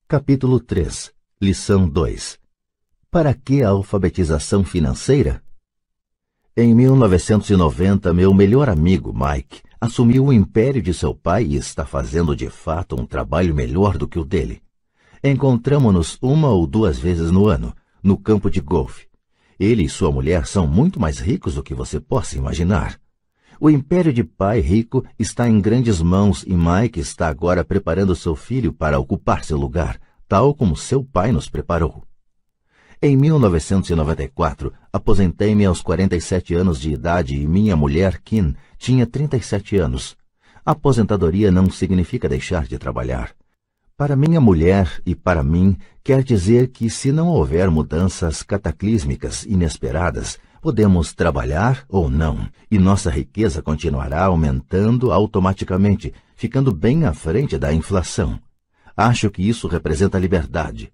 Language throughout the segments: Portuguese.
Capítulo 3. Lição 2. Para que a alfabetização financeira? Em 1990, meu melhor amigo, Mike, assumiu o império de seu pai e está fazendo de fato um trabalho melhor do que o dele. Encontramo-nos 1 ou 2 vezes no ano, no campo de golfe. Ele e sua mulher são muito mais ricos do que você possa imaginar. O império de pai rico está em grandes mãos e Mike está agora preparando seu filho para ocupar seu lugar, tal como seu pai nos preparou. Em 1994, aposentei-me aos 47 anos de idade e minha mulher, Kim, tinha 37 anos. A aposentadoria não significa deixar de trabalhar. Para minha mulher e para mim, quer dizer que se não houver mudanças cataclísmicas inesperadas, podemos trabalhar ou não, e nossa riqueza continuará aumentando automaticamente, ficando bem à frente da inflação. Acho que isso representa liberdade.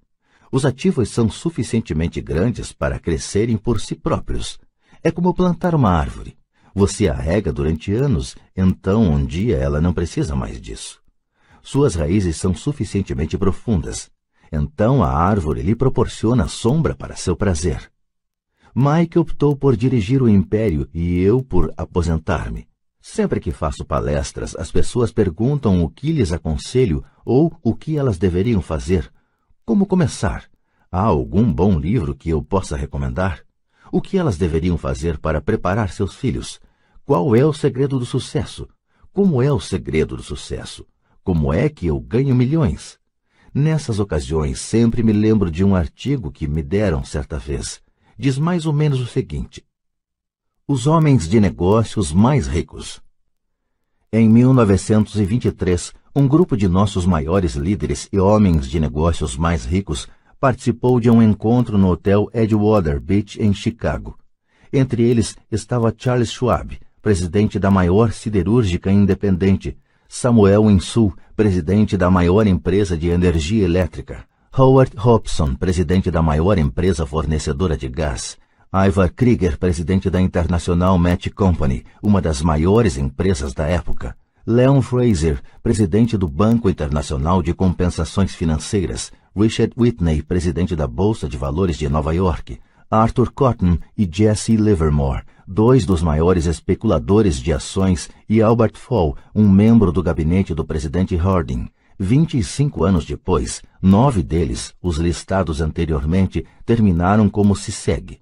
Os ativos são suficientemente grandes para crescerem por si próprios. É como plantar uma árvore. Você a rega durante anos, então um dia ela não precisa mais disso. Suas raízes são suficientemente profundas. Então a árvore lhe proporciona sombra para seu prazer. Mike optou por dirigir o império e eu por aposentar-me. Sempre que faço palestras, as pessoas perguntam o que lhes aconselho ou o que elas deveriam fazer. Como começar? Há algum bom livro que eu possa recomendar? O que elas deveriam fazer para preparar seus filhos? Qual é o segredo do sucesso? Como é o segredo do sucesso? Como é que eu ganho milhões? Nessas ocasiões, sempre me lembro de um artigo que me deram certa vez. Diz mais ou menos o seguinte: os homens de negócios mais ricos. Em 1923, um grupo de nossos maiores líderes e homens de negócios mais ricos participou de um encontro no hotel Edgewater Beach, em Chicago. Entre eles estava Charles Schwab, presidente da maior siderúrgica independente, Samuel Insull, presidente da maior empresa de energia elétrica, Howard Hobson, presidente da maior empresa fornecedora de gás, Ivar Krieger, presidente da International Match Company, uma das maiores empresas da época, Leon Fraser, presidente do Banco Internacional de Compensações Financeiras, Richard Whitney, presidente da Bolsa de Valores de Nova York, Arthur Cotton e Jesse Livermore, 2 dos maiores especuladores de ações, e Albert Fall, um membro do gabinete do presidente Harding. 25 anos depois, 9 deles, os listados anteriormente, terminaram como se segue.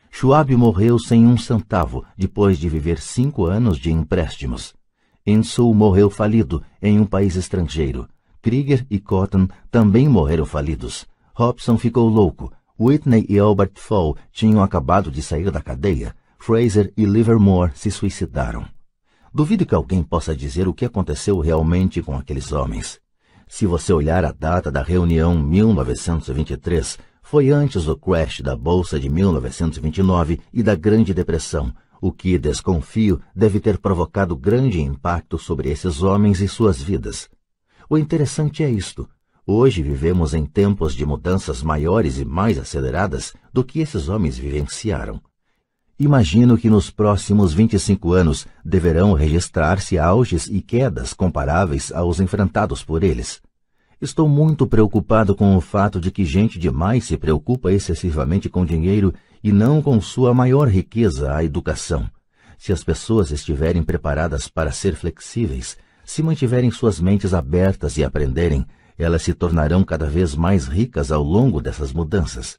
Schwab morreu sem um centavo, depois de viver 5 anos de empréstimos. Insull morreu falido em um país estrangeiro. Krieger e Cotton também morreram falidos. Hobson ficou louco. Whitney e Albert Fall tinham acabado de sair da cadeia. Fraser e Livermore se suicidaram. Duvido que alguém possa dizer o que aconteceu realmente com aqueles homens. Se você olhar a data da reunião 1923, foi antes do crash da Bolsa de 1929 e da Grande Depressão, o que, desconfio, deve ter provocado grande impacto sobre esses homens e suas vidas. O interessante é isto. Hoje vivemos em tempos de mudanças maiores e mais aceleradas do que esses homens vivenciaram. Imagino que nos próximos 25 anos deverão registrar-se auges e quedas comparáveis aos enfrentados por eles. Estou muito preocupado com o fato de que gente demais se preocupa excessivamente com dinheiro e não com sua maior riqueza, a educação. Se as pessoas estiverem preparadas para ser flexíveis, se mantiverem suas mentes abertas e aprenderem, elas se tornarão cada vez mais ricas ao longo dessas mudanças.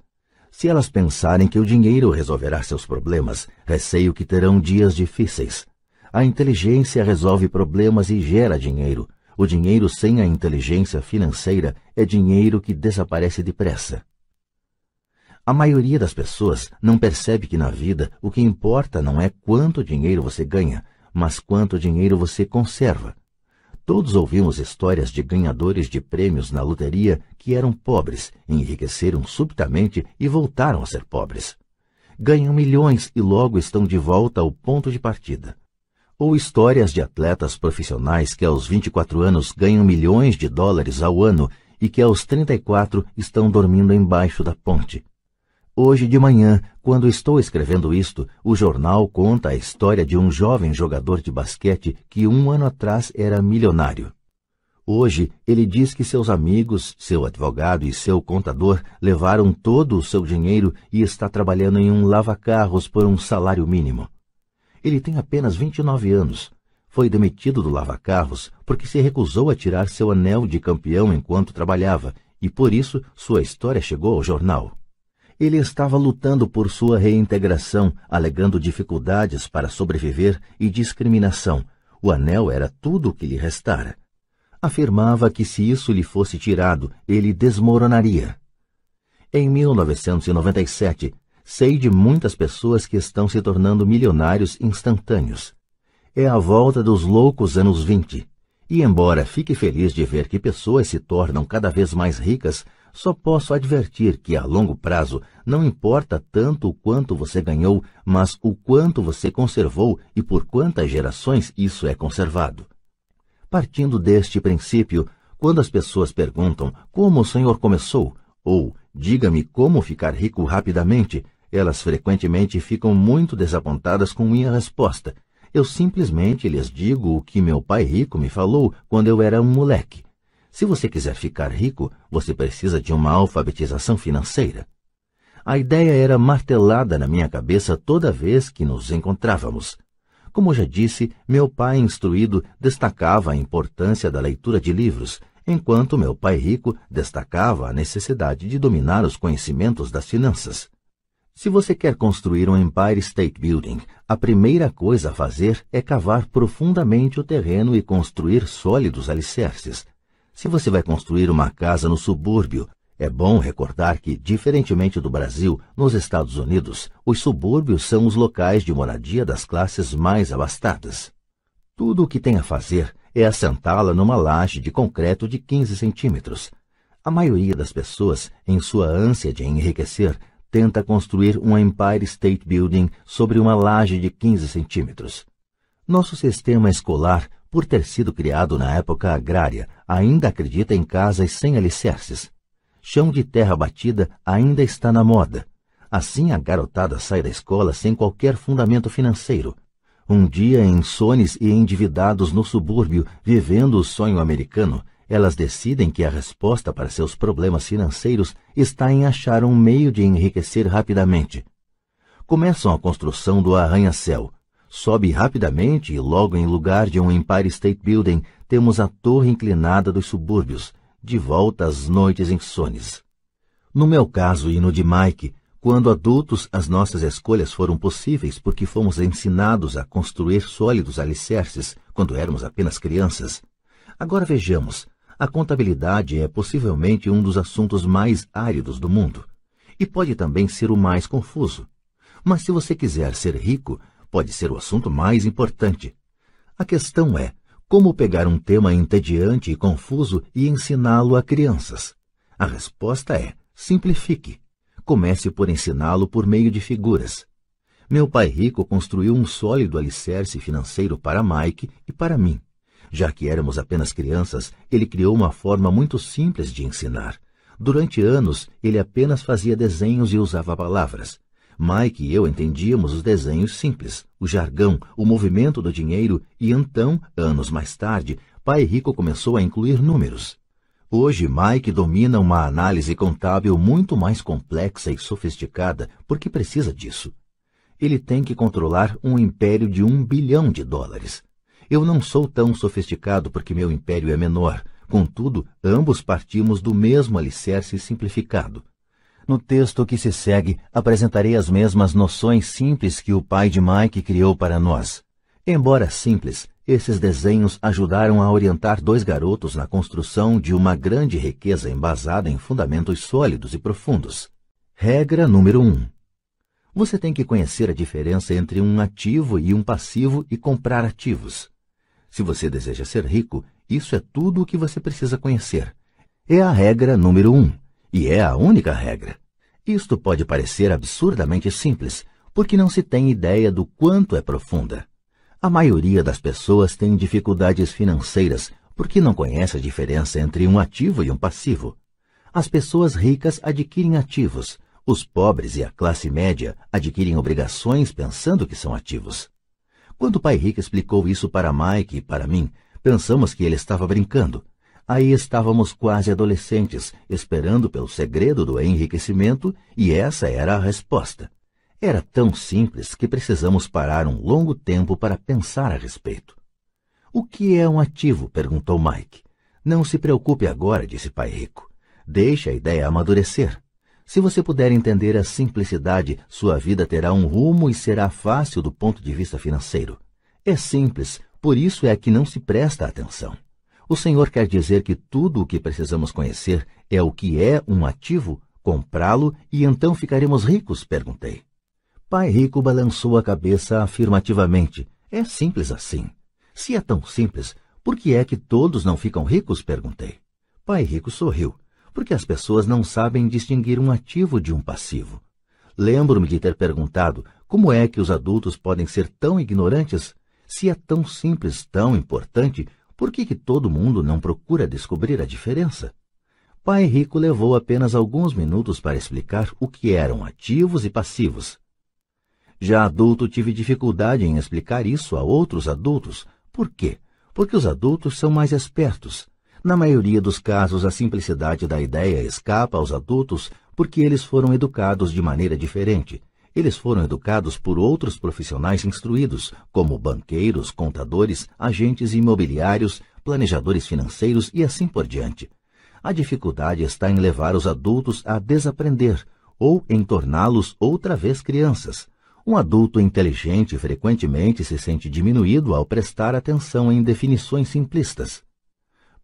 Se elas pensarem que o dinheiro resolverá seus problemas, receio que terão dias difíceis. A inteligência resolve problemas e gera dinheiro. O dinheiro sem a inteligência financeira é dinheiro que desaparece depressa. A maioria das pessoas não percebe que na vida o que importa não é quanto dinheiro você ganha, mas quanto dinheiro você conserva. Todos ouvimos histórias de ganhadores de prêmios na loteria que eram pobres, enriqueceram subitamente e voltaram a ser pobres. Ganham milhões e logo estão de volta ao ponto de partida. Ou histórias de atletas profissionais que aos 24 anos ganham milhões de dólares ao ano e que aos 34 estão dormindo embaixo da ponte. Hoje de manhã, quando estou escrevendo isto, o jornal conta a história de um jovem jogador de basquete que 1 ano atrás era milionário. Hoje, ele diz que seus amigos, seu advogado e seu contador levaram todo o seu dinheiro e está trabalhando em um lava-carros por um salário mínimo. Ele tem apenas 29 anos. Foi demitido do lava-carros porque se recusou a tirar seu anel de campeão enquanto trabalhava, e por isso sua história chegou ao jornal. Ele estava lutando por sua reintegração, alegando dificuldades para sobreviver e discriminação. O anel era tudo o que lhe restara. Afirmava que se isso lhe fosse tirado, ele desmoronaria. Em 1997, sei de muitas pessoas que estão se tornando milionários instantâneos. É a volta dos loucos anos 20. E embora fique feliz de ver que pessoas se tornam cada vez mais ricas, só posso advertir que a longo prazo não importa tanto o quanto você ganhou, mas o quanto você conservou e por quantas gerações isso é conservado. Partindo deste princípio, quando as pessoas perguntam como o senhor começou, ou diga-me como ficar rico rapidamente, elas frequentemente ficam muito desapontadas com minha resposta. Eu simplesmente lhes digo o que meu pai rico me falou quando eu era um moleque. Se você quiser ficar rico, você precisa de uma alfabetização financeira. A ideia era martelada na minha cabeça toda vez que nos encontrávamos. Como já disse, meu pai instruído destacava a importância da leitura de livros, enquanto meu pai rico destacava a necessidade de dominar os conhecimentos das finanças. Se você quer construir um Empire State Building, a primeira coisa a fazer é cavar profundamente o terreno e construir sólidos alicerces. Se você vai construir uma casa no subúrbio, é bom recordar que, diferentemente do Brasil, nos Estados Unidos, os subúrbios são os locais de moradia das classes mais abastadas. Tudo o que tem a fazer é assentá-la numa laje de concreto de 15 centímetros. A maioria das pessoas, em sua ânsia de enriquecer, tenta construir um Empire State Building sobre uma laje de 15 centímetros. Nosso sistema escolar, por ter sido criado na época agrária, ainda acredita em casas sem alicerces. Chão de terra batida ainda está na moda. Assim a garotada sai da escola sem qualquer fundamento financeiro. Um dia, insones e endividados no subúrbio, vivendo o sonho americano, elas decidem que a resposta para seus problemas financeiros está em achar um meio de enriquecer rapidamente. Começam a construção do arranha-céu. Sobe rapidamente e logo em lugar de um Empire State Building temos a torre inclinada dos subúrbios, de volta às noites insones. No meu caso e no de Mike, quando adultos as nossas escolhas foram possíveis porque fomos ensinados a construir sólidos alicerces quando éramos apenas crianças. Agora vejamos, a contabilidade é possivelmente um dos assuntos mais áridos do mundo e pode também ser o mais confuso. Mas se você quiser ser rico, pode ser o assunto mais importante. A questão é como pegar um tema entediante e confuso e ensiná-lo a crianças. A resposta é: simplifique. Comece por ensiná-lo por meio de figuras. Meu pai rico construiu um sólido alicerce financeiro para Mike e para mim. Já que éramos apenas crianças, ele criou uma forma muito simples de ensinar. Durante anos, ele apenas fazia desenhos e usava palavras. Mike e eu entendíamos os desenhos simples, o jargão, o movimento do dinheiro e então, anos mais tarde, pai rico começou a incluir números. Hoje, Mike domina uma análise contábil muito mais complexa e sofisticada porque precisa disso. Ele tem que controlar um império de $1 bilhão. Eu não sou tão sofisticado porque meu império é menor. Contudo, ambos partimos do mesmo alicerce simplificado. No texto que se segue, apresentarei as mesmas noções simples que o pai de Mike criou para nós. Embora simples, esses desenhos ajudaram a orientar dois garotos na construção de uma grande riqueza embasada em fundamentos sólidos e profundos. Regra número 1. Você tem que conhecer a diferença entre um ativo e um passivo e comprar ativos. Se você deseja ser rico, isso é tudo o que você precisa conhecer. É a regra número 1. E é a única regra. Isto pode parecer absurdamente simples, porque não se tem ideia do quanto é profunda. A maioria das pessoas tem dificuldades financeiras porque não conhece a diferença entre um ativo e um passivo. As pessoas ricas adquirem ativos, os pobres e a classe média adquirem obrigações pensando que são ativos. Quando o pai rico explicou isso para Mike e para mim, pensamos que ele estava brincando. Aí estávamos quase adolescentes, esperando pelo segredo do enriquecimento, e essa era a resposta. Era tão simples que precisamos parar um longo tempo para pensar a respeito. O que é um ativo? Perguntou Mike. Não se preocupe agora, disse Pai Rico. Deixe a ideia amadurecer. Se você puder entender a simplicidade, sua vida terá um rumo e será fácil do ponto de vista financeiro. É simples, por isso é que não se presta atenção. O Senhor quer dizer que tudo o que precisamos conhecer é o que é um ativo, comprá-lo e então ficaremos ricos? Perguntei. Pai Rico balançou a cabeça afirmativamente. É simples assim. Se é tão simples, por que é que todos não ficam ricos? Perguntei. Pai Rico sorriu. Porque as pessoas não sabem distinguir um ativo de um passivo. Lembro-me de ter perguntado como é que os adultos podem ser tão ignorantes? Se é tão simples, tão importante, por que todo mundo não procura descobrir a diferença? Pai Rico levou apenas alguns minutos para explicar o que eram ativos e passivos. Já adulto, tive dificuldade em explicar isso a outros adultos. Por quê? Porque os adultos são mais espertos. Na maioria dos casos, a simplicidade da ideia escapa aos adultos porque eles foram educados de maneira diferente. Eles foram educados por outros profissionais instruídos, como banqueiros, contadores, agentes imobiliários, planejadores financeiros e assim por diante. A dificuldade está em levar os adultos a desaprender ou em torná-los outra vez crianças. Um adulto inteligente frequentemente se sente diminuído ao prestar atenção em definições simplistas.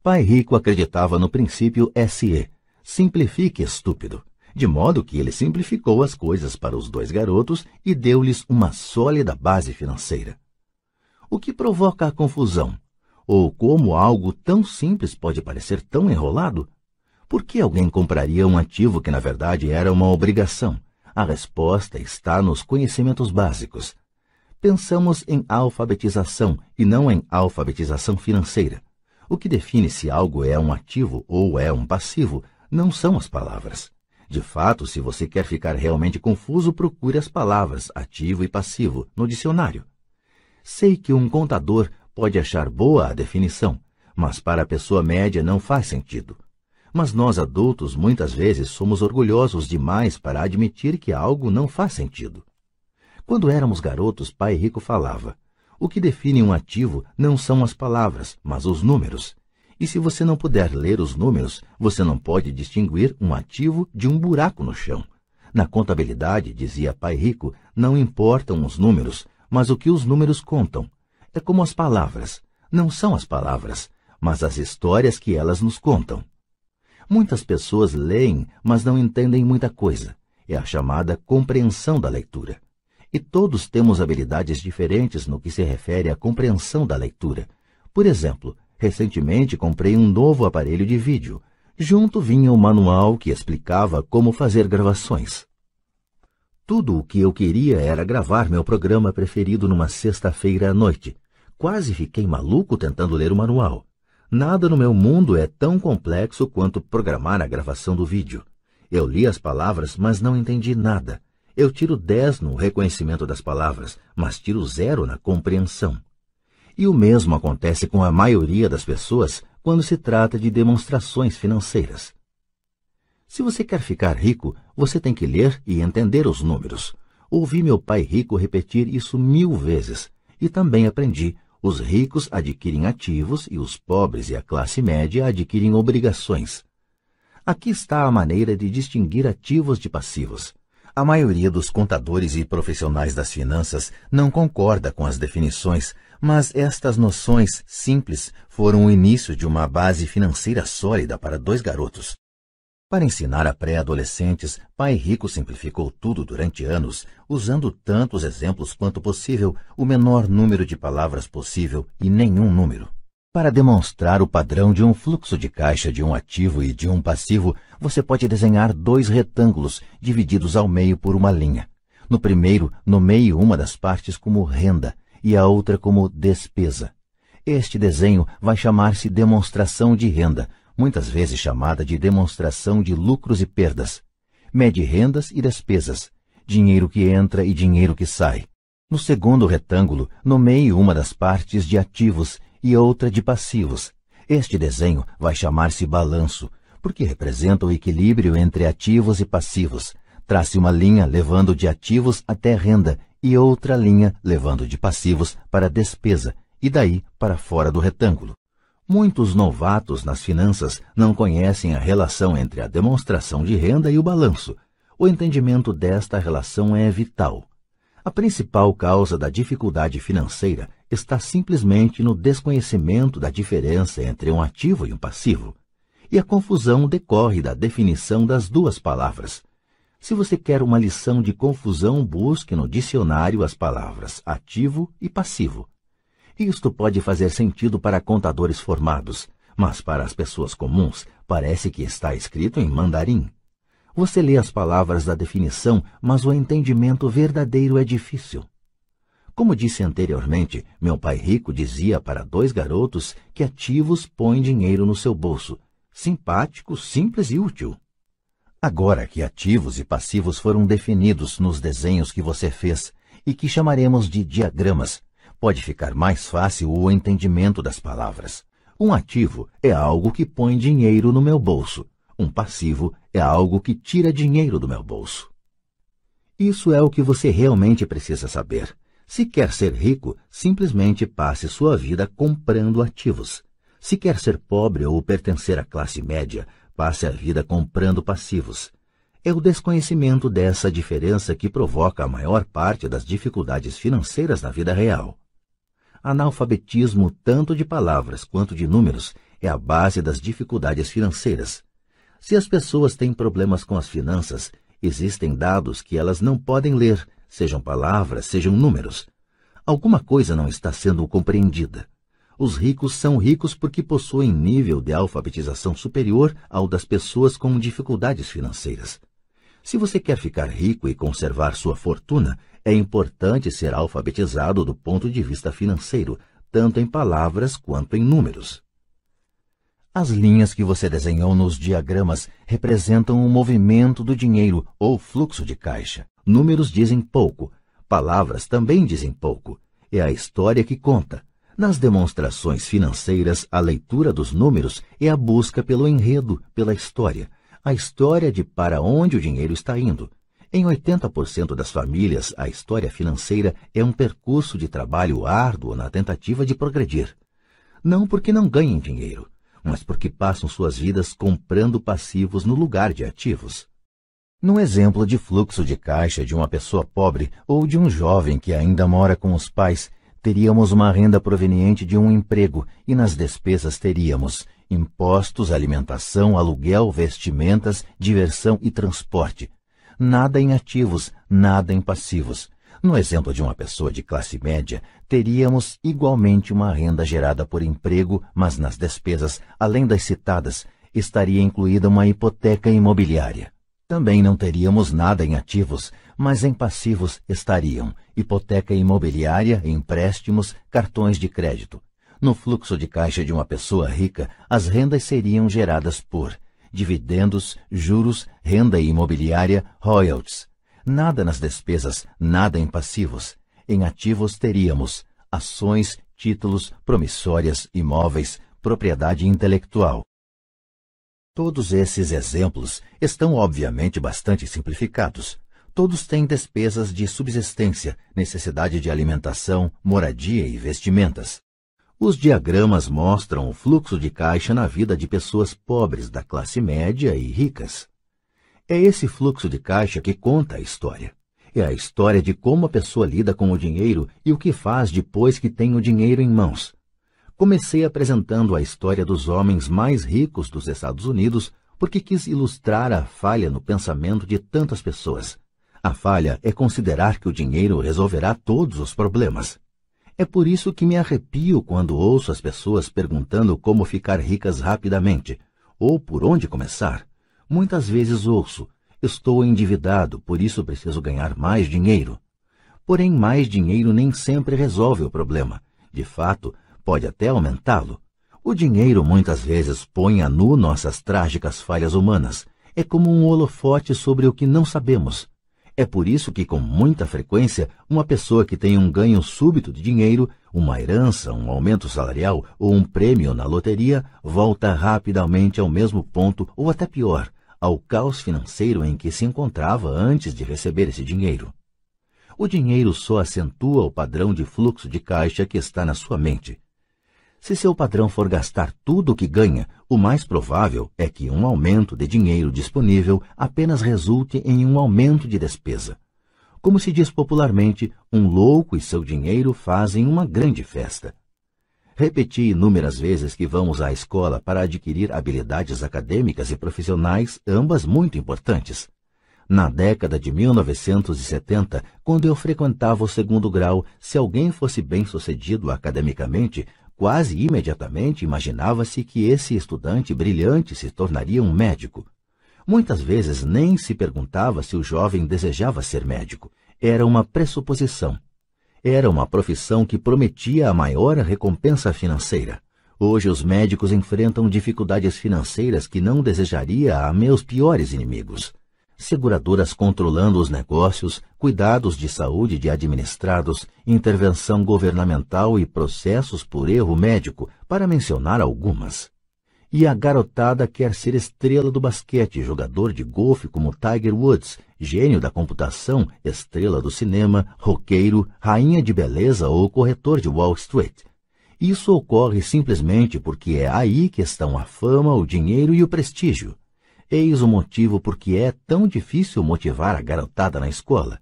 Pai Rico acreditava no princípio SE, simplifique estúpido, de modo que ele simplificou as coisas para os dois garotos e deu-lhes uma sólida base financeira. O que provoca a confusão? Ou como algo tão simples pode parecer tão enrolado? Por que alguém compraria um ativo que na verdade era uma obrigação? A resposta está nos conhecimentos básicos. Pensamos em alfabetização e não em alfabetização financeira. O que define se algo é um ativo ou é um passivo não são as palavras. De fato, se você quer ficar realmente confuso, procure as palavras ativo e passivo no dicionário. Sei que um contador pode achar boa a definição, mas para a pessoa média não faz sentido. Mas nós adultos muitas vezes somos orgulhosos demais para admitir que algo não faz sentido. Quando éramos garotos, Pai Rico falava: o que define um ativo não são as palavras, mas os números. E se você não puder ler os números, você não pode distinguir um ativo de um buraco no chão. Na contabilidade, dizia Pai Rico, não importam os números, mas o que os números contam. É como as palavras. Não são as palavras, mas as histórias que elas nos contam. Muitas pessoas leem, mas não entendem muita coisa. É a chamada compreensão da leitura. E todos temos habilidades diferentes no que se refere à compreensão da leitura. Por exemplo, recentemente comprei um novo aparelho de vídeo. Junto vinha um manual que explicava como fazer gravações. Tudo o que eu queria era gravar meu programa preferido numa sexta-feira à noite. Quase fiquei maluco tentando ler o manual. Nada no meu mundo é tão complexo quanto programar a gravação do vídeo. Eu li as palavras, mas não entendi nada. Eu tiro 10 no reconhecimento das palavras, mas tiro 0 na compreensão. E o mesmo acontece com a maioria das pessoas quando se trata de demonstrações financeiras. Se você quer ficar rico, você tem que ler e entender os números. Ouvi meu pai rico repetir isso 1000 vezes e também aprendi: os ricos adquirem ativos e os pobres e a classe média adquirem obrigações. Aqui está a maneira de distinguir ativos de passivos. A maioria dos contadores e profissionais das finanças não concorda com as definições, mas estas noções simples foram o início de uma base financeira sólida para 2 garotos. Para ensinar a pré-adolescentes, Pai Rico simplificou tudo durante anos, usando tantos exemplos quanto possível, o menor número de palavras possível e nenhum número. Para demonstrar o padrão de um fluxo de caixa de um ativo e de um passivo, você pode desenhar 2 retângulos divididos ao meio por uma linha. No primeiro, nomeie uma das partes como renda e a outra como despesa. Este desenho vai chamar-se demonstração de renda, muitas vezes chamada de demonstração de lucros e perdas. Mede rendas e despesas, dinheiro que entra e dinheiro que sai. No segundo retângulo, nomeie uma das partes de ativos e outra de passivos. Este desenho vai chamar-se balanço, porque representa o equilíbrio entre ativos e passivos. Trace uma linha levando de ativos até renda e outra linha levando de passivos para despesa e daí para fora do retângulo. Muitos novatos nas finanças não conhecem a relação entre a demonstração de renda e o balanço. O entendimento desta relação é vital. A principal causa da dificuldade financeira está simplesmente no desconhecimento da diferença entre um ativo e um passivo. E a confusão decorre da definição das duas palavras. Se você quer uma lição de confusão, busque no dicionário as palavras ativo e passivo. Isto pode fazer sentido para contadores formados, mas para as pessoas comuns parece que está escrito em mandarim. Você lê as palavras da definição, mas o entendimento verdadeiro é difícil. Como disse anteriormente, meu pai rico dizia para 2 garotos que ativos põem dinheiro no seu bolso. Simpático, simples e útil. Agora que ativos e passivos foram definidos nos desenhos que você fez e que chamaremos de diagramas, pode ficar mais fácil o entendimento das palavras. Um ativo é algo que põe dinheiro no meu bolso. Um passivo é algo que tira dinheiro do meu bolso. Isso é o que você realmente precisa saber. Se quer ser rico, simplesmente passe sua vida comprando ativos. Se quer ser pobre ou pertencer à classe média, passe a vida comprando passivos. É o desconhecimento dessa diferença que provoca a maior parte das dificuldades financeiras na vida real. Analfabetismo, tanto de palavras quanto de números, é a base das dificuldades financeiras. Se as pessoas têm problemas com as finanças, existem dados que elas não podem ler, sejam palavras, sejam números. Alguma coisa não está sendo compreendida. Os ricos são ricos porque possuem nível de alfabetização superior ao das pessoas com dificuldades financeiras. Se você quer ficar rico e conservar sua fortuna, é importante ser alfabetizado do ponto de vista financeiro, tanto em palavras quanto em números. As linhas que você desenhou nos diagramas representam o movimento do dinheiro ou fluxo de caixa. Números dizem pouco, palavras também dizem pouco. É a história que conta. Nas demonstrações financeiras, a leitura dos números é a busca pelo enredo, pela história. A história de para onde o dinheiro está indo. Em 80% das famílias, a história financeira é um percurso de trabalho árduo na tentativa de progredir. Não porque não ganhem dinheiro, mas porque passam suas vidas comprando passivos no lugar de ativos. No exemplo de fluxo de caixa de uma pessoa pobre ou de um jovem que ainda mora com os pais, teríamos uma renda proveniente de um emprego e nas despesas teríamos impostos, alimentação, aluguel, vestimentas, diversão e transporte. Nada em ativos, nada em passivos. No exemplo de uma pessoa de classe média, teríamos igualmente uma renda gerada por emprego, mas nas despesas, além das citadas, estaria incluída uma hipoteca imobiliária. Também não teríamos nada em ativos, mas em passivos estariam hipoteca imobiliária, empréstimos, cartões de crédito. No fluxo de caixa de uma pessoa rica, as rendas seriam geradas por dividendos, juros, renda imobiliária, royalties. Nada nas despesas, nada em passivos. Em ativos teríamos ações, títulos, promissórias, imóveis, propriedade intelectual. Todos esses exemplos estão obviamente bastante simplificados. Todos têm despesas de subsistência, necessidade de alimentação, moradia e vestimentas. Os diagramas mostram o fluxo de caixa na vida de pessoas pobres da classe média e ricas. É esse fluxo de caixa que conta a história. É a história de como a pessoa lida com o dinheiro e o que faz depois que tem o dinheiro em mãos. Comecei apresentando a história dos homens mais ricos dos Estados Unidos porque quis ilustrar a falha no pensamento de tantas pessoas. A falha é considerar que o dinheiro resolverá todos os problemas. É por isso que me arrepio quando ouço as pessoas perguntando como ficar ricas rapidamente, ou por onde começar. Muitas vezes ouço, estou endividado, por isso preciso ganhar mais dinheiro. Porém, mais dinheiro nem sempre resolve o problema. De fato, pode até aumentá-lo. O dinheiro muitas vezes põe a nu nossas trágicas falhas humanas. É como um holofote sobre o que não sabemos. É por isso que, com muita frequência, uma pessoa que tem um ganho súbito de dinheiro, uma herança, um aumento salarial ou um prêmio na loteria, volta rapidamente ao mesmo ponto ou até pior, ao caos financeiro em que se encontrava antes de receber esse dinheiro. O dinheiro só acentua o padrão de fluxo de caixa que está na sua mente. Se seu padrão for gastar tudo o que ganha, o mais provável é que um aumento de dinheiro disponível apenas resulte em um aumento de despesa. Como se diz popularmente, um louco e seu dinheiro fazem uma grande festa. Repeti inúmeras vezes que vamos à escola para adquirir habilidades acadêmicas e profissionais, ambas muito importantes. Na década de 1970, quando eu frequentava o 2º grau, se alguém fosse bem-sucedido academicamente, quase imediatamente imaginava-se que esse estudante brilhante se tornaria um médico. Muitas vezes nem se perguntava se o jovem desejava ser médico. Era uma pressuposição. Era uma profissão que prometia a maior recompensa financeira. Hoje os médicos enfrentam dificuldades financeiras que não desejaria a meus piores inimigos. Seguradoras controlando os negócios, cuidados de saúde de administrados, intervenção governamental e processos por erro médico, para mencionar algumas. E a garotada quer ser estrela do basquete, jogador de golfe como Tiger Woods, gênio da computação, estrela do cinema, roqueiro, rainha de beleza ou corretor de Wall Street. Isso ocorre simplesmente porque é aí que estão a fama, o dinheiro e o prestígio. Eis o motivo por que é tão difícil motivar a garotada na escola.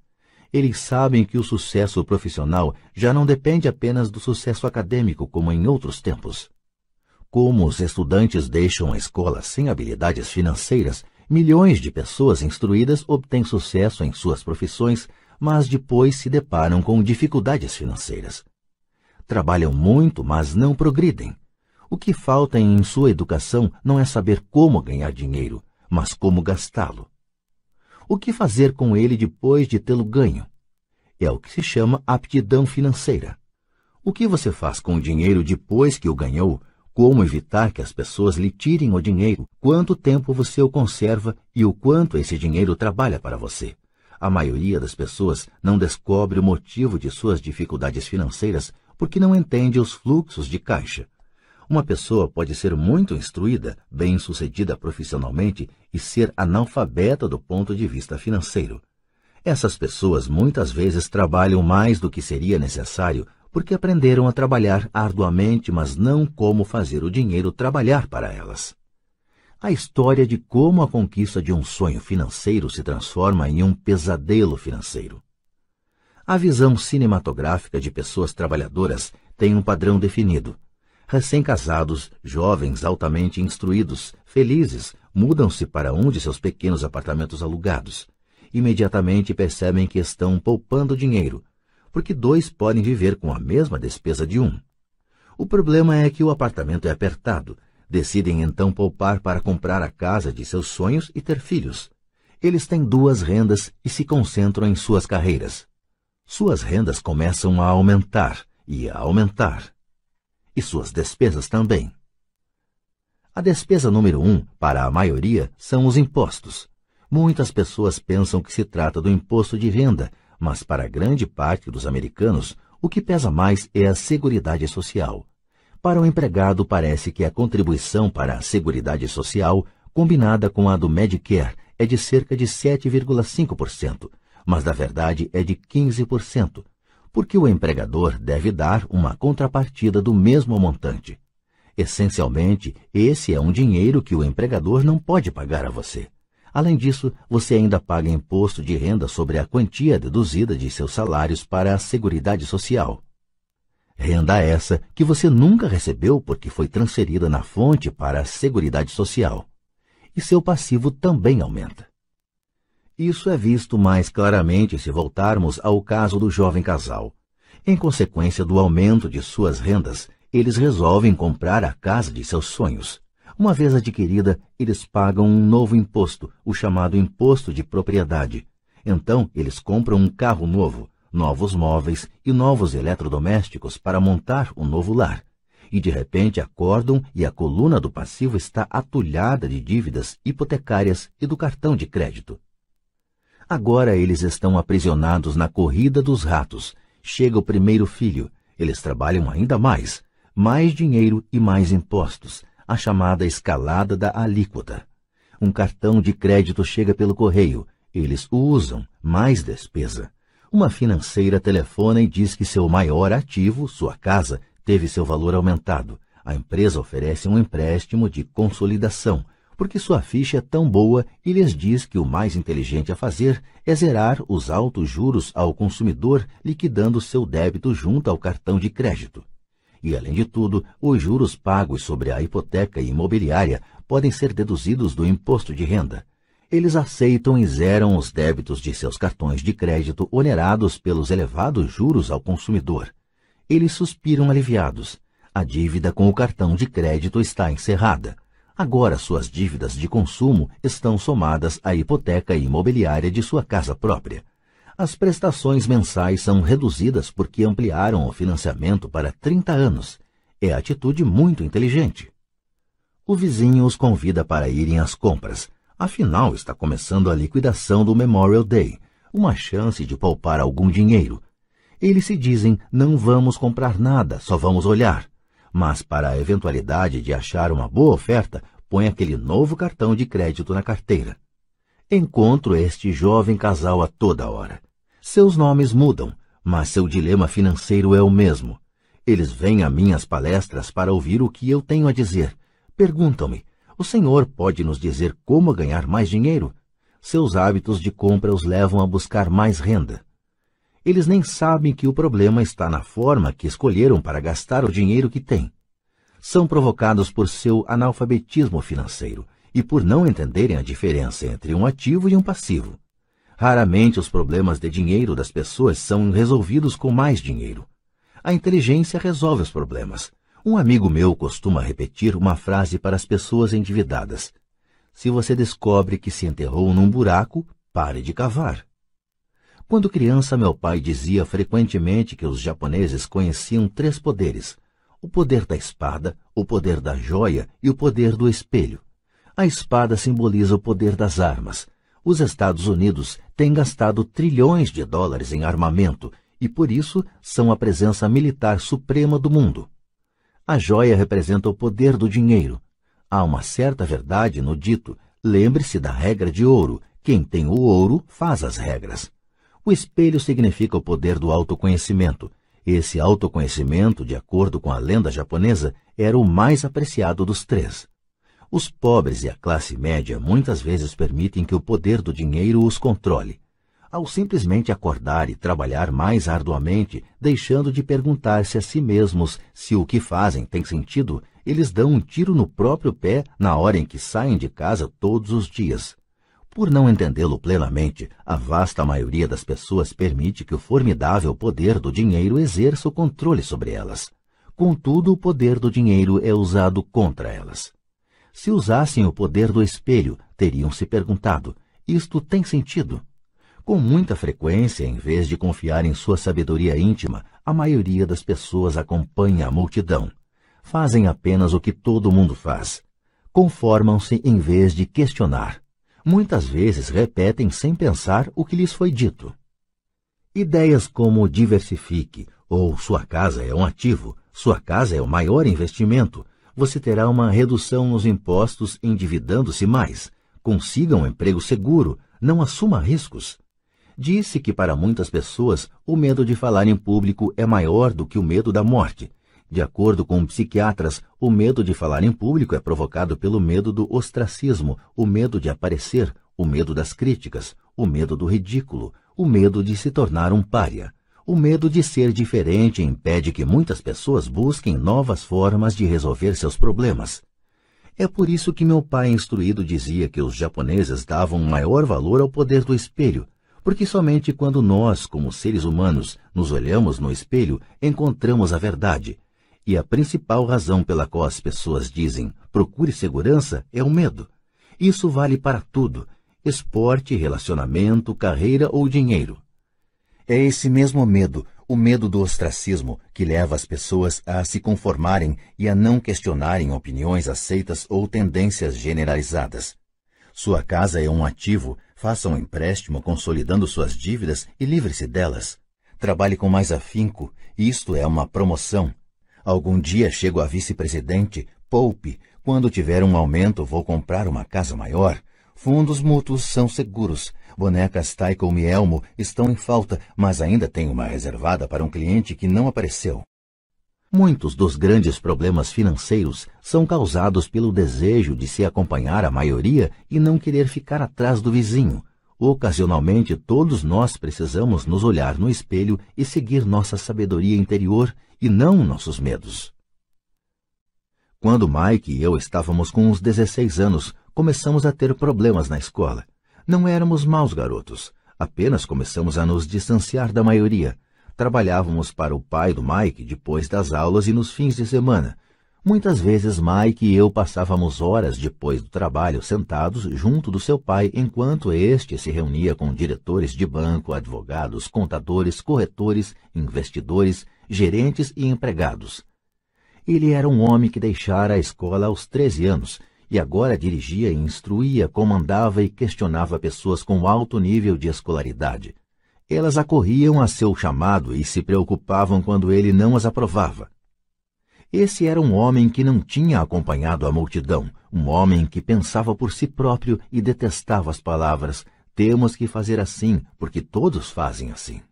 Eles sabem que o sucesso profissional já não depende apenas do sucesso acadêmico como em outros tempos. Como os estudantes deixam a escola sem habilidades financeiras, milhões de pessoas instruídas obtêm sucesso em suas profissões, mas depois se deparam com dificuldades financeiras. Trabalham muito, mas não progridem. O que falta em sua educação não é saber como ganhar dinheiro, mas como gastá-lo. O que fazer com ele depois de tê-lo ganho? É o que se chama aptidão financeira. O que você faz com o dinheiro depois que o ganhou? Como evitar que as pessoas lhe tirem o dinheiro? Quanto tempo você o conserva e o quanto esse dinheiro trabalha para você? A maioria das pessoas não descobre o motivo de suas dificuldades financeiras porque não entende os fluxos de caixa. Uma pessoa pode ser muito instruída, bem-sucedida profissionalmente e ser analfabeta do ponto de vista financeiro. Essas pessoas muitas vezes trabalham mais do que seria necessário porque aprenderam a trabalhar arduamente, mas não como fazer o dinheiro trabalhar para elas. A história de como a conquista de um sonho financeiro se transforma em um pesadelo financeiro. A visão cinematográfica de pessoas trabalhadoras tem um padrão definido. Recém-casados, jovens altamente instruídos, felizes, mudam-se para um de seus pequenos apartamentos alugados. Imediatamente percebem que estão poupando dinheiro, porque dois podem viver com a mesma despesa de um. O problema é que o apartamento é apertado. Decidem então poupar para comprar a casa de seus sonhos e ter filhos. Eles têm duas rendas e se concentram em suas carreiras. Suas rendas começam a aumentar e a aumentar. E suas despesas também. A despesa número 1, para a maioria, são os impostos. Muitas pessoas pensam que se trata do imposto de renda, mas para grande parte dos americanos, o que pesa mais é a Seguridade Social. Para o empregado, parece que a contribuição para a Seguridade Social, combinada com a do Medicare, é de cerca de 7,5%, mas na verdade é de 15%. Porque o empregador deve dar uma contrapartida do mesmo montante. Essencialmente, esse é um dinheiro que o empregador não pode pagar a você. Além disso, você ainda paga imposto de renda sobre a quantia deduzida de seus salários para a Seguridade Social. Renda essa que você nunca recebeu porque foi transferida na fonte para a Seguridade Social. E seu passivo também aumenta. Isso é visto mais claramente se voltarmos ao caso do jovem casal. Em consequência do aumento de suas rendas, eles resolvem comprar a casa de seus sonhos. Uma vez adquirida, eles pagam um novo imposto, o chamado imposto de propriedade. Então, eles compram um carro novo, novos móveis e novos eletrodomésticos para montar um novo lar. E de repente acordam e a coluna do passivo está atulhada de dívidas hipotecárias e do cartão de crédito. Agora eles estão aprisionados na corrida dos ratos. Chega o primeiro filho. Eles trabalham ainda mais. Mais dinheiro e mais impostos. A chamada escalada da alíquota. Um cartão de crédito chega pelo correio. Eles o usam. Mais despesa. Uma financeira telefona e diz que seu maior ativo, sua casa, teve seu valor aumentado. A empresa oferece um empréstimo de consolidação, porque sua ficha é tão boa e lhes diz que o mais inteligente a fazer é zerar os altos juros ao consumidor, liquidando seu débito junto ao cartão de crédito. E, além de tudo, os juros pagos sobre a hipoteca imobiliária podem ser deduzidos do imposto de renda. Eles aceitam e zeram os débitos de seus cartões de crédito onerados pelos elevados juros ao consumidor. Eles suspiram aliviados. A dívida com o cartão de crédito está encerrada. Agora suas dívidas de consumo estão somadas à hipoteca imobiliária de sua casa própria. As prestações mensais são reduzidas porque ampliaram o financiamento para 30 anos. É atitude muito inteligente. O vizinho os convida para irem às compras. Afinal, está começando a liquidação do Memorial Day, uma chance de poupar algum dinheiro. Eles se dizem, não vamos comprar nada, só vamos olhar. Mas para a eventualidade de achar uma boa oferta, põe aquele novo cartão de crédito na carteira. Encontro este jovem casal a toda hora. Seus nomes mudam, mas seu dilema financeiro é o mesmo. Eles vêm a minhas palestras para ouvir o que eu tenho a dizer. Perguntam-me, o senhor pode nos dizer como ganhar mais dinheiro? Seus hábitos de compra os levam a buscar mais renda. Eles nem sabem que o problema está na forma que escolheram para gastar o dinheiro que têm. São provocados por seu analfabetismo financeiro e por não entenderem a diferença entre um ativo e um passivo. Raramente os problemas de dinheiro das pessoas são resolvidos com mais dinheiro. A inteligência resolve os problemas. Um amigo meu costuma repetir uma frase para as pessoas endividadas. Se você descobre que se enterrou num buraco, pare de cavar. Quando criança, meu pai dizia frequentemente que os japoneses conheciam 3 poderes: o poder da espada, o poder da joia e o poder do espelho. A espada simboliza o poder das armas. Os Estados Unidos têm gastado trilhões de dólares em armamento e, por isso, são a presença militar suprema do mundo. A joia representa o poder do dinheiro. Há uma certa verdade no dito, lembre-se da regra de ouro, quem tem o ouro faz as regras. O espelho significa o poder do autoconhecimento. Esse autoconhecimento, de acordo com a lenda japonesa, era o mais apreciado dos 3. Os pobres e a classe média muitas vezes permitem que o poder do dinheiro os controle. Ao simplesmente acordar e trabalhar mais arduamente, deixando de perguntar-se a si mesmos se o que fazem tem sentido, eles dão um tiro no próprio pé na hora em que saem de casa todos os dias. Por não entendê-lo plenamente, a vasta maioria das pessoas permite que o formidável poder do dinheiro exerça o controle sobre elas. Contudo, o poder do dinheiro é usado contra elas. Se usassem o poder do espelho, teriam se perguntado, isto tem sentido? Com muita frequência, em vez de confiar em sua sabedoria íntima, a maioria das pessoas acompanha a multidão. Fazem apenas o que todo mundo faz. Conformam-se em vez de questionar. Muitas vezes repetem sem pensar o que lhes foi dito. Ideias como diversifique, ou sua casa é um ativo, sua casa é o maior investimento, você terá uma redução nos impostos endividando-se mais, consiga um emprego seguro, não assuma riscos. Disse que para muitas pessoas o medo de falar em público é maior do que o medo da morte. De acordo com psiquiatras, o medo de falar em público é provocado pelo medo do ostracismo, o medo de aparecer, o medo das críticas, o medo do ridículo, o medo de se tornar um pária. O medo de ser diferente impede que muitas pessoas busquem novas formas de resolver seus problemas. É por isso que meu pai instruído dizia que os japoneses davam maior valor ao poder do espelho, porque somente quando nós, como seres humanos, nos olhamos no espelho, encontramos a verdade. E a principal razão pela qual as pessoas dizem procure segurança é o medo. Isso vale para tudo: esporte, relacionamento, carreira ou dinheiro. É esse mesmo medo, o medo do ostracismo, que leva as pessoas a se conformarem e a não questionarem opiniões aceitas ou tendências generalizadas. Sua casa é um ativo, faça um empréstimo consolidando suas dívidas e livre-se delas. Trabalhe com mais afinco, isto é uma promoção. Algum dia chego a vice-presidente, poupe, quando tiver um aumento vou comprar uma casa maior. Fundos mútuos são seguros, bonecas Tyco e Elmo estão em falta, mas ainda tenho uma reservada para um cliente que não apareceu. Muitos dos grandes problemas financeiros são causados pelo desejo de se acompanhar a maioria e não querer ficar atrás do vizinho. Ocasionalmente, todos nós precisamos nos olhar no espelho e seguir nossa sabedoria interior e não nossos medos. Quando Mike e eu estávamos com uns 16 anos, começamos a ter problemas na escola. Não éramos maus garotos, apenas começamos a nos distanciar da maioria. Trabalhávamos para o pai do Mike depois das aulas e nos fins de semana. Muitas vezes Mike e eu passávamos horas depois do trabalho sentados junto do seu pai enquanto este se reunia com diretores de banco, advogados, contadores, corretores, investidores, gerentes e empregados. Ele era um homem que deixara a escola aos 13 anos e agora dirigia e instruía, comandava e questionava pessoas com alto nível de escolaridade. Elas acorriam a seu chamado e se preocupavam quando ele não as aprovava. Esse era um homem que não tinha acompanhado a multidão, um homem que pensava por si próprio e detestava as palavras "temos que fazer assim, porque todos fazem assim".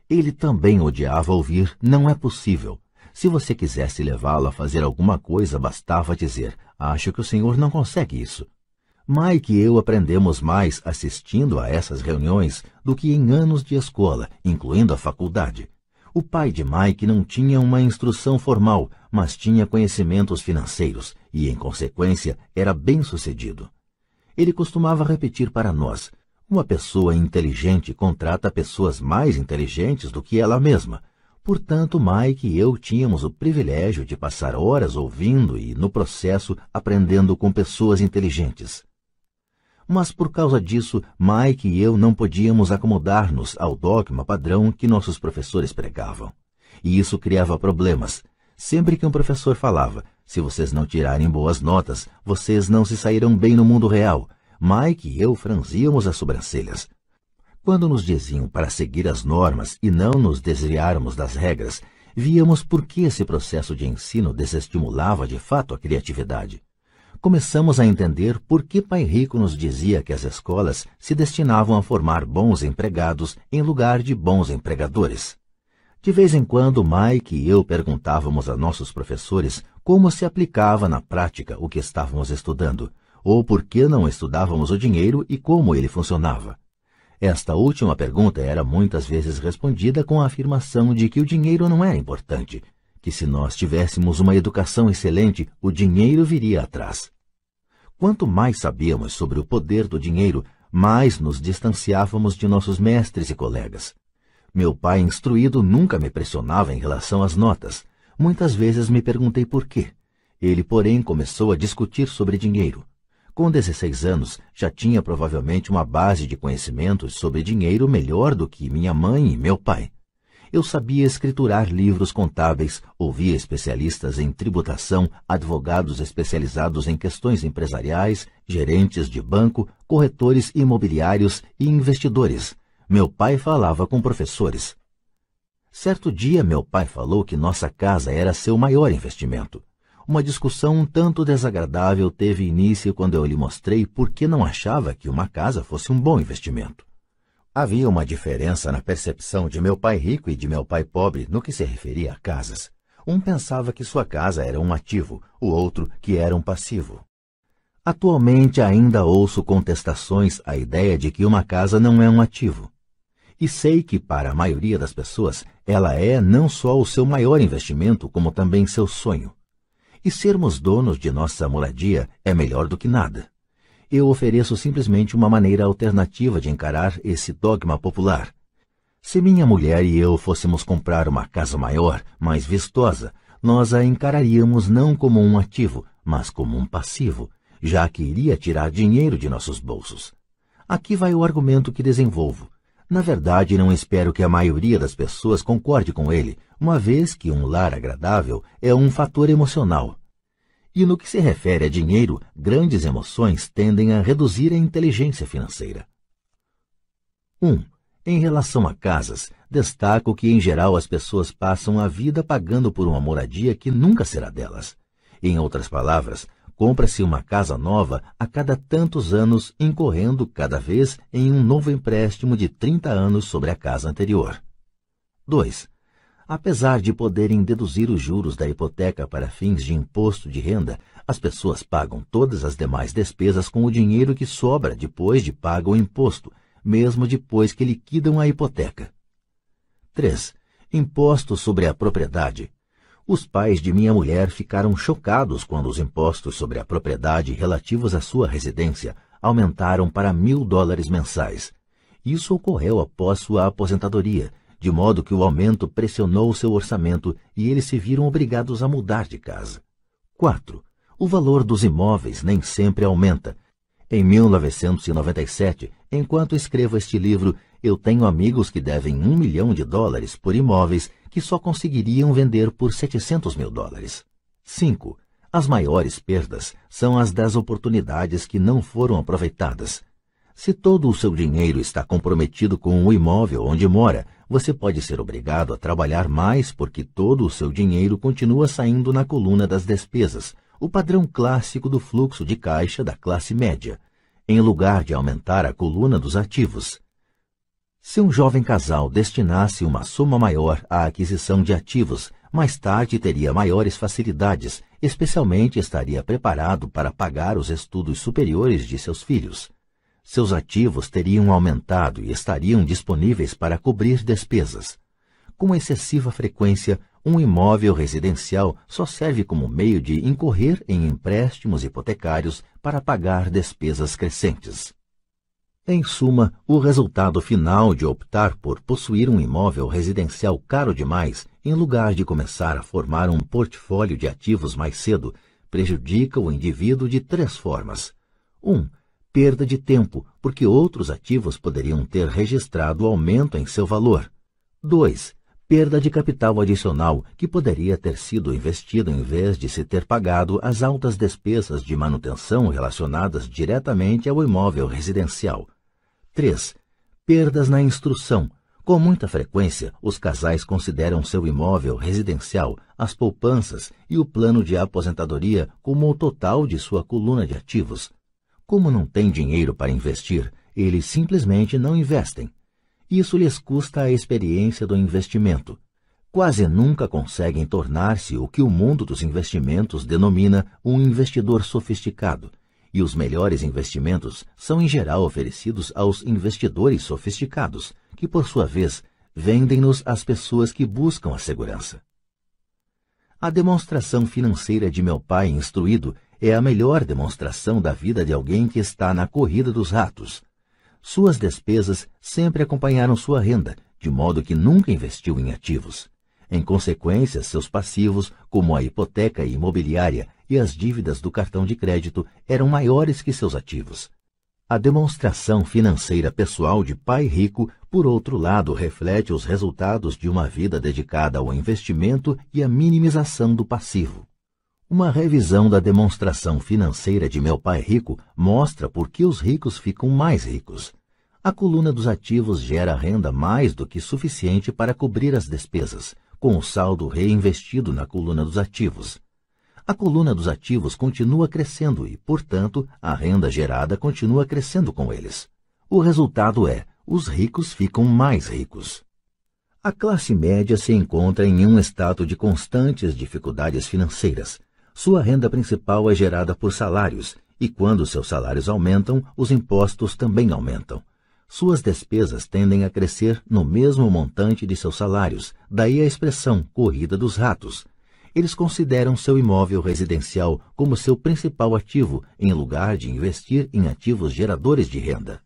Ele também odiava ouvir "não é possível". Se você quisesse levá-lo a fazer alguma coisa, bastava dizer "acho que o senhor não consegue isso". Mike e eu aprendemos mais assistindo a essas reuniões do que em anos de escola, incluindo a faculdade. O pai de Mike não tinha uma instrução formal, mas tinha conhecimentos financeiros e, em consequência, era bem-sucedido. Ele costumava repetir para nós: uma pessoa inteligente contrata pessoas mais inteligentes do que ela mesma. Portanto, Mike e eu tínhamos o privilégio de passar horas ouvindo e, no processo, aprendendo com pessoas inteligentes. Mas por causa disso, Mike e eu não podíamos acomodar-nos ao dogma padrão que nossos professores pregavam. E isso criava problemas. Sempre que um professor falava, se vocês não tirarem boas notas, vocês não se sairão bem no mundo real, Mike e eu franzíamos as sobrancelhas. Quando nos diziam para seguir as normas e não nos desviarmos das regras, víamos por que esse processo de ensino desestimulava de fato a criatividade. Começamos a entender por que Pai Rico nos dizia que as escolas se destinavam a formar bons empregados em lugar de bons empregadores. De vez em quando, Mike e eu perguntávamos a nossos professores como se aplicava na prática o que estávamos estudando, ou por que não estudávamos o dinheiro e como ele funcionava. Esta última pergunta era muitas vezes respondida com a afirmação de que o dinheiro não é importante, que se nós tivéssemos uma educação excelente, o dinheiro viria atrás. Quanto mais sabíamos sobre o poder do dinheiro, mais nos distanciávamos de nossos mestres e colegas. Meu pai instruído nunca me pressionava em relação às notas. Muitas vezes me perguntei por quê. Ele, porém, começou a discutir sobre dinheiro. Com 16 anos, já tinha provavelmente uma base de conhecimentos sobre dinheiro melhor do que minha mãe e meu pai. Eu sabia escriturar livros contábeis, ouvia especialistas em tributação, advogados especializados em questões empresariais, gerentes de banco, corretores imobiliários e investidores. Meu pai falava com professores. Certo dia, meu pai falou que nossa casa era seu maior investimento. Uma discussão um tanto desagradável teve início quando eu lhe mostrei por que não achava que uma casa fosse um bom investimento. Havia uma diferença na percepção de meu pai rico e de meu pai pobre no que se referia a casas. Um pensava que sua casa era um ativo, o outro que era um passivo. Atualmente ainda ouço contestações à ideia de que uma casa não é um ativo. E sei que, para a maioria das pessoas, ela é não só o seu maior investimento, como também seu sonho. E sermos donos de nossa moradia é melhor do que nada. Eu ofereço simplesmente uma maneira alternativa de encarar esse dogma popular. Se minha mulher e eu fôssemos comprar uma casa maior, mais vistosa, nós a encararíamos não como um ativo, mas como um passivo, já que iria tirar dinheiro de nossos bolsos. Aqui vai o argumento que desenvolvo. Na verdade, não espero que a maioria das pessoas concorde com ele, uma vez que um lar agradável é um fator emocional. E no que se refere a dinheiro, grandes emoções tendem a reduzir a inteligência financeira. 1. Em relação a casas, destaco que, em geral, as pessoas passam a vida pagando por uma moradia que nunca será delas. Em outras palavras, compra-se uma casa nova a cada tantos anos, incorrendo cada vez em um novo empréstimo de 30 anos sobre a casa anterior. 2. Apesar de poderem deduzir os juros da hipoteca para fins de imposto de renda, as pessoas pagam todas as demais despesas com o dinheiro que sobra depois de pago o imposto, mesmo depois que liquidam a hipoteca. 3. Impostos sobre a propriedade. Os pais de minha mulher ficaram chocados quando os impostos sobre a propriedade relativos à sua residência aumentaram para $1.000 mensais. Isso ocorreu após sua aposentadoria, de modo que o aumento pressionou seu orçamento e eles se viram obrigados a mudar de casa. 4. O valor dos imóveis nem sempre aumenta. Em 1997, enquanto escrevo este livro, eu tenho amigos que devem $1 milhão por imóveis que só conseguiriam vender por $700 mil. 5. As maiores perdas são as das oportunidades que não foram aproveitadas. Se todo o seu dinheiro está comprometido com o imóvel onde mora, você pode ser obrigado a trabalhar mais porque todo o seu dinheiro continua saindo na coluna das despesas, o padrão clássico do fluxo de caixa da classe média, em lugar de aumentar a coluna dos ativos. Se um jovem casal destinasse uma soma maior à aquisição de ativos, mais tarde teria maiores facilidades, especialmente estaria preparado para pagar os estudos superiores de seus filhos. Seus ativos teriam aumentado e estariam disponíveis para cobrir despesas. Com excessiva frequência, um imóvel residencial só serve como meio de incorrer em empréstimos hipotecários para pagar despesas crescentes. Em suma, o resultado final de optar por possuir um imóvel residencial caro demais, em lugar de começar a formar um portfólio de ativos mais cedo, prejudica o indivíduo de 3 formas. 1. Perda de tempo, porque outros ativos poderiam ter registrado aumento em seu valor. 2. Perda de capital adicional, que poderia ter sido investido em vez de se ter pagado as altas despesas de manutenção relacionadas diretamente ao imóvel residencial. 3. Perdas na instrução. Com muita frequência, os casais consideram seu imóvel residencial, as poupanças e o plano de aposentadoria como o total de sua coluna de ativos. Como não têm dinheiro para investir, eles simplesmente não investem. Isso lhes custa a experiência do investimento. Quase nunca conseguem tornar-se o que o mundo dos investimentos denomina um investidor sofisticado, e os melhores investimentos são em geral oferecidos aos investidores sofisticados, que por sua vez vendem-nos às pessoas que buscam a segurança. A demonstração financeira de meu pai instruído é a melhor demonstração da vida de alguém que está na corrida dos ratos. Suas despesas sempre acompanharam sua renda, de modo que nunca investiu em ativos. Em consequência, seus passivos, como a hipoteca imobiliária e as dívidas do cartão de crédito, eram maiores que seus ativos. A demonstração financeira pessoal de pai rico, por outro lado, reflete os resultados de uma vida dedicada ao investimento e à minimização do passivo. Uma revisão da demonstração financeira de meu pai rico mostra por que os ricos ficam mais ricos. A coluna dos ativos gera renda mais do que suficiente para cobrir as despesas, com o saldo reinvestido na coluna dos ativos. A coluna dos ativos continua crescendo e, portanto, a renda gerada continua crescendo com eles. O resultado é, os ricos ficam mais ricos. A classe média se encontra em um estado de constantes dificuldades financeiras. Sua renda principal é gerada por salários, e quando seus salários aumentam, os impostos também aumentam. Suas despesas tendem a crescer no mesmo montante de seus salários, daí a expressão corrida dos ratos. Eles consideram seu imóvel residencial como seu principal ativo, em lugar de investir em ativos geradores de renda.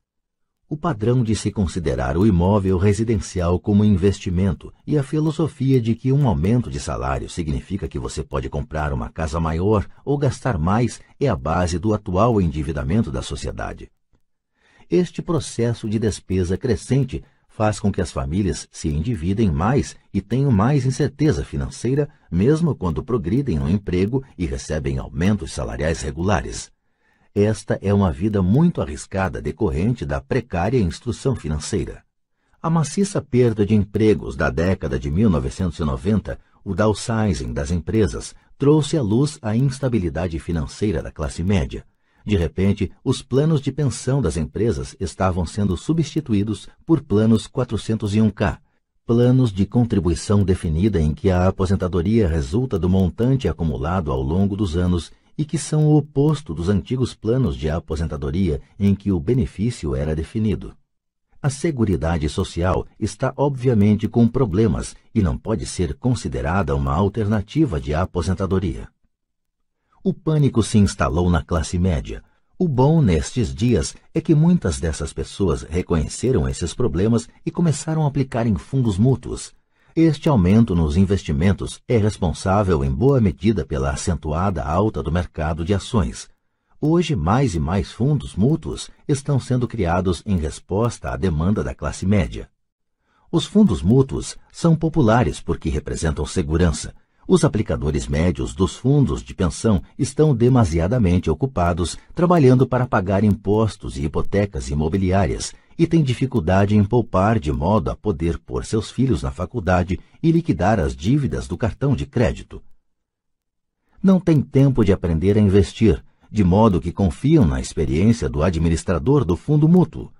O padrão de se considerar o imóvel residencial como investimento e a filosofia de que um aumento de salário significa que você pode comprar uma casa maior ou gastar mais é a base do atual endividamento da sociedade. Este processo de despesa crescente faz com que as famílias se endividem mais e tenham mais incerteza financeira, mesmo quando progridem no emprego e recebem aumentos salariais regulares. Esta é uma vida muito arriscada decorrente da precária instrução financeira. A maciça perda de empregos da década de 1990, o downsizing das empresas, trouxe à luz a instabilidade financeira da classe média. De repente, os planos de pensão das empresas estavam sendo substituídos por planos 401k, planos de contribuição definida em que a aposentadoria resulta do montante acumulado ao longo dos anos e que são o oposto dos antigos planos de aposentadoria em que o benefício era definido. A Seguridade Social está obviamente com problemas e não pode ser considerada uma alternativa de aposentadoria. O pânico se instalou na classe média. O bom nestes dias é que muitas dessas pessoas reconheceram esses problemas e começaram a aplicar em fundos mútuos. Este aumento nos investimentos é responsável em boa medida pela acentuada alta do mercado de ações. Hoje, mais e mais fundos mútuos estão sendo criados em resposta à demanda da classe média. Os fundos mútuos são populares porque representam segurança. Os aplicadores médios dos fundos de pensão estão demasiadamente ocupados trabalhando para pagar impostos e hipotecas imobiliárias e têm dificuldade em poupar de modo a poder pôr seus filhos na faculdade e liquidar as dívidas do cartão de crédito. Não têm tempo de aprender a investir, de modo que confiam na experiência do administrador do fundo mútuo.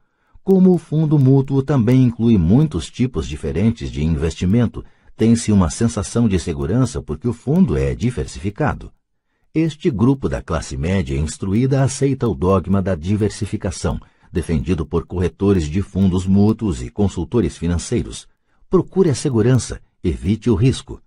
Como o fundo mútuo também inclui muitos tipos diferentes de investimento, tem-se uma sensação de segurança porque o fundo é diversificado. Este grupo da classe média instruída aceita o dogma da diversificação, defendido por corretores de fundos mútuos e consultores financeiros. Procure a segurança, evite o risco.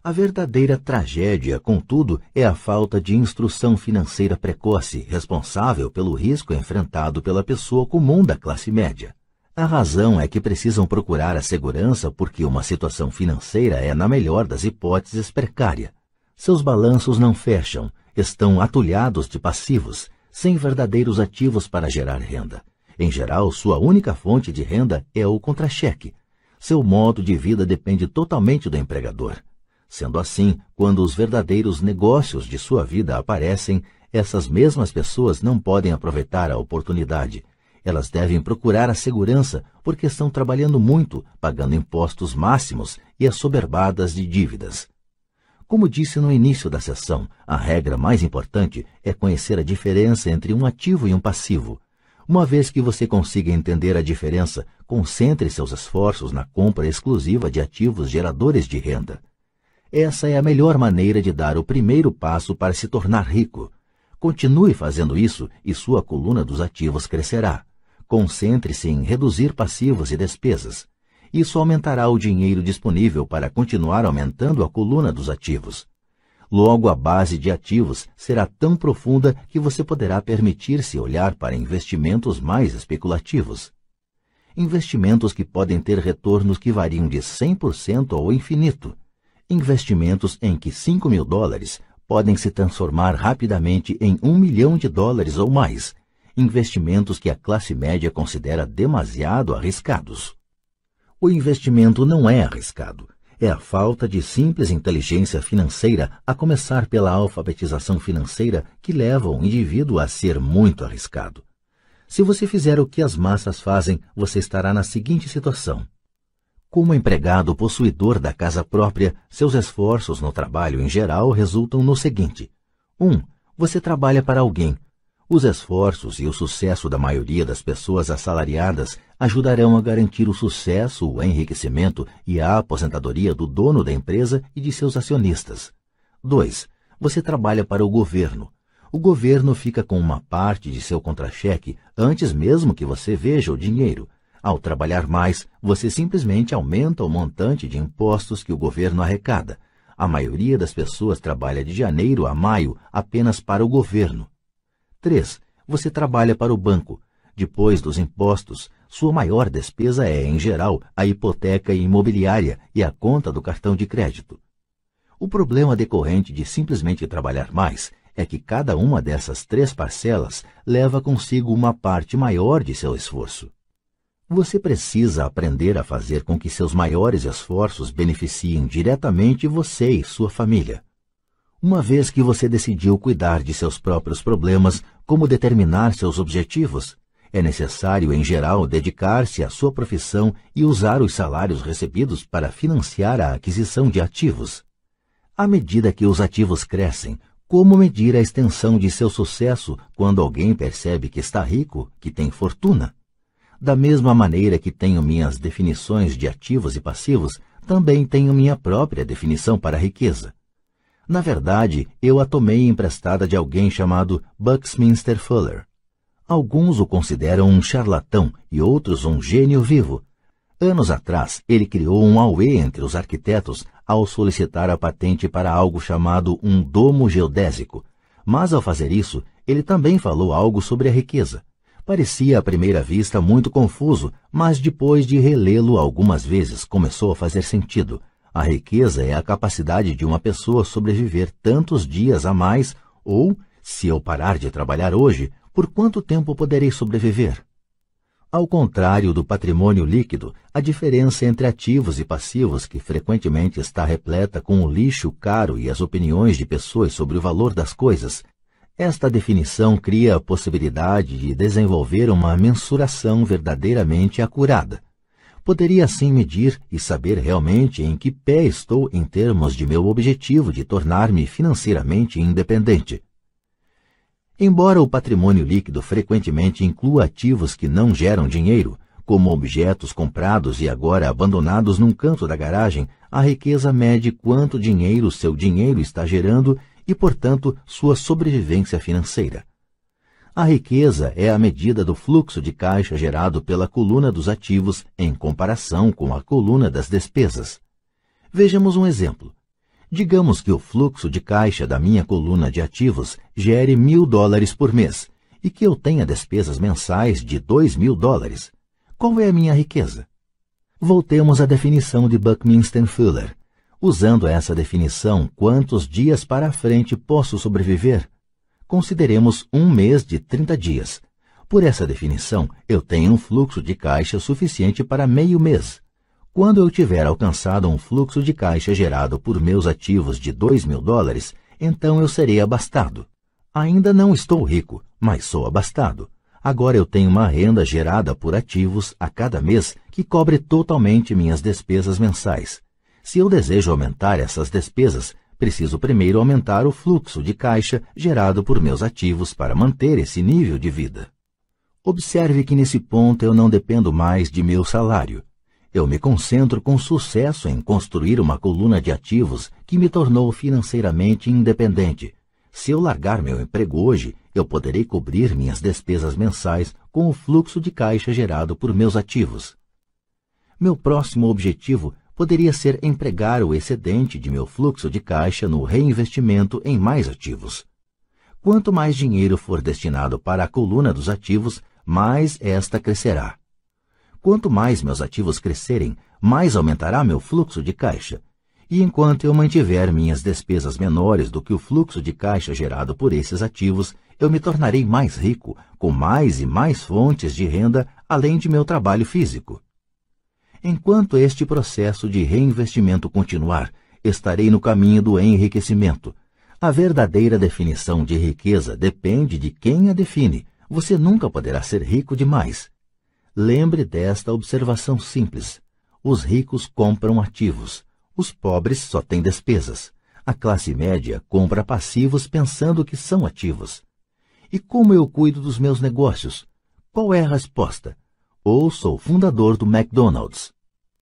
A verdadeira tragédia, contudo, é a falta de instrução financeira precoce, responsável pelo risco enfrentado pela pessoa comum da classe média. A razão é que precisam procurar a segurança porque uma situação financeira é, na melhor das hipóteses, precária. Seus balanços não fecham, estão atulhados de passivos, sem verdadeiros ativos para gerar renda. Em geral, sua única fonte de renda é o contra-cheque. Seu modo de vida depende totalmente do empregador. Sendo assim, quando os verdadeiros negócios de sua vida aparecem, essas mesmas pessoas não podem aproveitar a oportunidade. Elas devem procurar a segurança porque estão trabalhando muito, pagando impostos máximos e assoberbadas de dívidas. Como disse no início da sessão, a regra mais importante é conhecer a diferença entre um ativo e um passivo. Uma vez que você consiga entender a diferença, concentre seus esforços na compra exclusiva de ativos geradores de renda. Essa é a melhor maneira de dar o primeiro passo para se tornar rico. Continue fazendo isso e sua coluna dos ativos crescerá. Concentre-se em reduzir passivos e despesas. Isso aumentará o dinheiro disponível para continuar aumentando a coluna dos ativos. Logo, a base de ativos será tão profunda que você poderá permitir-se olhar para investimentos mais especulativos. Investimentos que podem ter retornos que variam de 100% ao infinito. Investimentos em que $5.000 podem se transformar rapidamente em $1 milhão ou mais. Investimentos que a classe média considera demasiado arriscados. O investimento não é arriscado. É a falta de simples inteligência financeira, a começar pela alfabetização financeira, que leva o indivíduo a ser muito arriscado. Se você fizer o que as massas fazem, você estará na seguinte situação. Como empregado possuidor da casa própria, seus esforços no trabalho em geral resultam no seguinte. 1. Você trabalha para alguém. Os esforços e o sucesso da maioria das pessoas assalariadas ajudarão a garantir o sucesso, o enriquecimento e a aposentadoria do dono da empresa e de seus acionistas. 2. Você trabalha para o governo. O governo fica com uma parte de seu contra-cheque antes mesmo que você veja o dinheiro. Ao trabalhar mais, você simplesmente aumenta o montante de impostos que o governo arrecada. A maioria das pessoas trabalha de janeiro a maio apenas para o governo. 3. Você trabalha para o banco. Depois dos impostos, sua maior despesa é, em geral, a hipoteca imobiliária e a conta do cartão de crédito. O problema decorrente de simplesmente trabalhar mais é que cada uma dessas 3 parcelas leva consigo uma parte maior de seu esforço. Você precisa aprender a fazer com que seus maiores esforços beneficiem diretamente você e sua família. Uma vez que você decidiu cuidar de seus próprios problemas, como determinar seus objetivos, é necessário, em geral, dedicar-se à sua profissão e usar os salários recebidos para financiar a aquisição de ativos. À medida que os ativos crescem, como medir a extensão de seu sucesso quando alguém percebe que está rico, que tem fortuna? Da mesma maneira que tenho minhas definições de ativos e passivos, também tenho minha própria definição para a riqueza. Na verdade, eu a tomei emprestada de alguém chamado Buckminster Fuller. Alguns o consideram um charlatão e outros um gênio vivo. Anos atrás, ele criou um auê entre os arquitetos ao solicitar a patente para algo chamado um domo geodésico. Mas, ao fazer isso, ele também falou algo sobre a riqueza. Parecia à primeira vista muito confuso, mas depois de relê-lo algumas vezes começou a fazer sentido. A riqueza é a capacidade de uma pessoa sobreviver tantos dias a mais, ou, se eu parar de trabalhar hoje, por quanto tempo poderei sobreviver? Ao contrário do patrimônio líquido, a diferença entre ativos e passivos, que frequentemente está repleta com o lixo caro e as opiniões de pessoas sobre o valor das coisas, esta definição cria a possibilidade de desenvolver uma mensuração verdadeiramente acurada. Poderia assim medir e saber realmente em que pé estou em termos de meu objetivo de tornar-me financeiramente independente. Embora o patrimônio líquido frequentemente inclua ativos que não geram dinheiro, como objetos comprados e agora abandonados num canto da garagem, a riqueza mede quanto dinheiro seu dinheiro está gerando e, portanto, sua sobrevivência financeira. A riqueza é a medida do fluxo de caixa gerado pela coluna dos ativos em comparação com a coluna das despesas. Vejamos um exemplo. Digamos que o fluxo de caixa da minha coluna de ativos gere $1.000 por mês e que eu tenha despesas mensais de $2.000. Qual é a minha riqueza? Voltemos à definição de Buckminster Fuller. Usando essa definição, quantos dias para frente posso sobreviver? Consideremos um mês de 30 dias. Por essa definição, eu tenho um fluxo de caixa suficiente para meio mês. Quando eu tiver alcançado um fluxo de caixa gerado por meus ativos de $2.000, então eu serei abastado. Ainda não estou rico, mas sou abastado. Agora eu tenho uma renda gerada por ativos a cada mês que cobre totalmente minhas despesas mensais. Se eu desejo aumentar essas despesas, preciso primeiro aumentar o fluxo de caixa gerado por meus ativos para manter esse nível de vida. Observe que nesse ponto eu não dependo mais de meu salário. Eu me concentro com sucesso em construir uma coluna de ativos que me tornou financeiramente independente. Se eu largar meu emprego hoje, eu poderei cobrir minhas despesas mensais com o fluxo de caixa gerado por meus ativos. Meu próximo objetivo poderia ser empregar o excedente de meu fluxo de caixa no reinvestimento em mais ativos. Quanto mais dinheiro for destinado para a coluna dos ativos, mais esta crescerá. Quanto mais meus ativos crescerem, mais aumentará meu fluxo de caixa. E enquanto eu mantiver minhas despesas menores do que o fluxo de caixa gerado por esses ativos, eu me tornarei mais rico, com mais e mais fontes de renda, além de meu trabalho físico. Enquanto este processo de reinvestimento continuar, estarei no caminho do enriquecimento. A verdadeira definição de riqueza depende de quem a define. Você nunca poderá ser rico demais. Lembre desta observação simples. Os ricos compram ativos. Os pobres só têm despesas. A classe média compra passivos pensando que são ativos. E como eu cuido dos meus negócios? Qual é a resposta? Ou sou fundador do McDonald's.